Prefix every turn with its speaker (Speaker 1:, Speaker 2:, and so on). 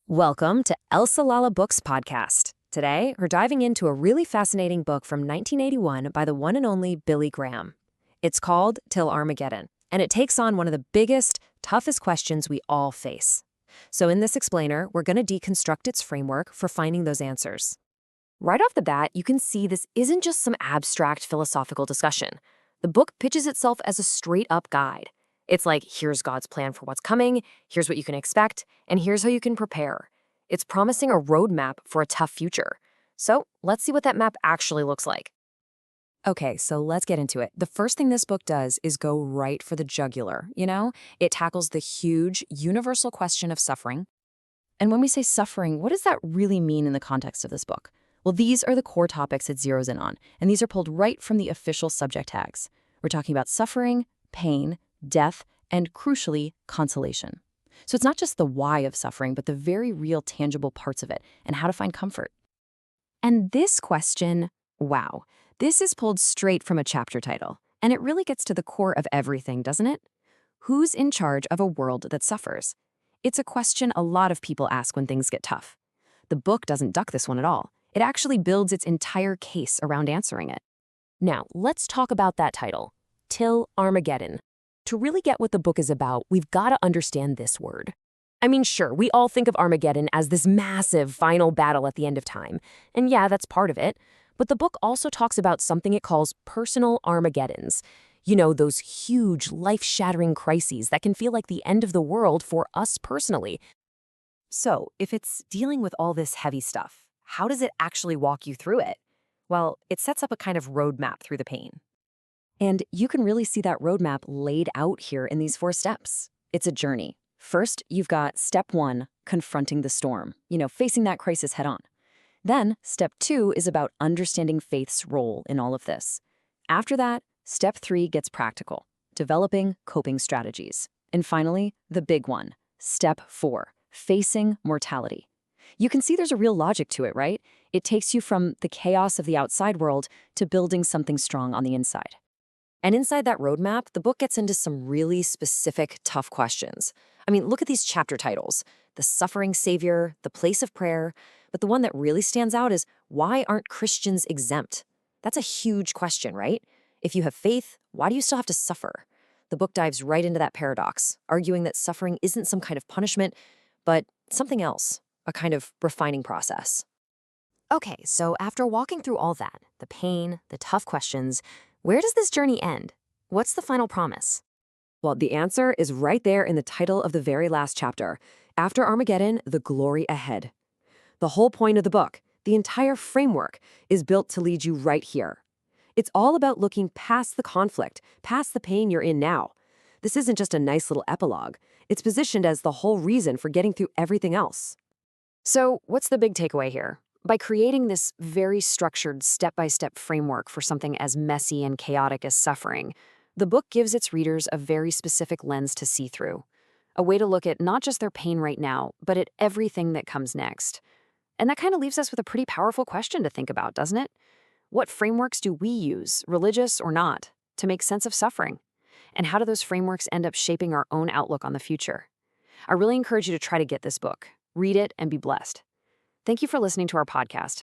Speaker 1: Welcome to Elselah Books Podcast. Today, we're diving into a really fascinating book from 1981 by the one and only Billy Graham. It's called Till Armageddon, and it takes on one of the biggest, toughest questions we all face. So in this explainer, we're going to deconstruct its framework for finding those answers. Right off the bat, you can see this isn't just some abstract philosophical discussion. The book pitches itself as a straight-up guide. It's like, here's God's plan for what's coming, here's what you can expect, and here's how you can prepare. It's promising a roadmap for a tough future. So let's see what that map actually looks like. Okay, so let's get into it. The first thing this book does is go right for the jugular, It tackles the huge, universal question of suffering. And when we say suffering, what does that really mean in the context of this book? Well, these are the core topics it zeroes in on, and these are pulled right from the official subject tags. We're talking about suffering, pain, death, and crucially, consolation. So it's not just the why of suffering, but the very real tangible parts of it and how to find comfort. And this question, wow, this is pulled straight from a chapter title, and it really gets to the core of everything, doesn't it? Who's in charge of a world that suffers? It's a question a lot of people ask when things get tough. The book doesn't duck this one at all. It actually builds its entire case around answering it. Now, let's talk about that title, Till Armageddon. To really get what the book is about, we've got to understand this word. I mean, sure, we all think of Armageddon as this massive final battle at the end of time. And yeah, that's part of it. But the book also talks about something it calls personal Armageddons. Those huge, life-shattering crises that can feel like the end of the world for us personally. So, if it's dealing with all this heavy stuff, how does it actually walk you through it? Well, it sets up a kind of roadmap through the pain. And you can really see that roadmap laid out here in these 4 steps. It's a journey. First, you've got step 1, confronting the storm, facing that crisis head on. Then, step 2 is about understanding faith's role in all of this. After that, step 3 gets practical, developing coping strategies. And finally, the big one, step 4, facing mortality. You can see there's a real logic to it, right? It takes you from the chaos of the outside world to building something strong on the inside. And inside that roadmap, the book gets into some really specific, tough questions. I mean, look at these chapter titles. The Suffering Savior, The Place of Prayer. But the one that really stands out is, why aren't Christians exempt? That's a huge question, right? If you have faith, why do you still have to suffer? The book dives right into that paradox, arguing that suffering isn't some kind of punishment, but something else, a kind of refining process. Okay, so after walking through all that, the pain, the tough questions, where does this journey end? What's the final promise? Well, the answer is right there in the title of the very last chapter. After Armageddon, the glory ahead. The whole point of the book, the entire framework, is built to lead you right here. It's all about looking past the conflict, past the pain you're in now. This isn't just a nice little epilogue. It's positioned as the whole reason for getting through everything else. So, what's the big takeaway here? By creating this very structured step-by-step framework for something as messy and chaotic as suffering, the book gives its readers a very specific lens to see through, a way to look at not just their pain right now, but at everything that comes next. And that kind of leaves us with a pretty powerful question to think about, doesn't it? What frameworks do we use, religious or not, to make sense of suffering? And how do those frameworks end up shaping our own outlook on the future? I really encourage you to try to get this book, read it, and be blessed. Thank you for listening to our podcast.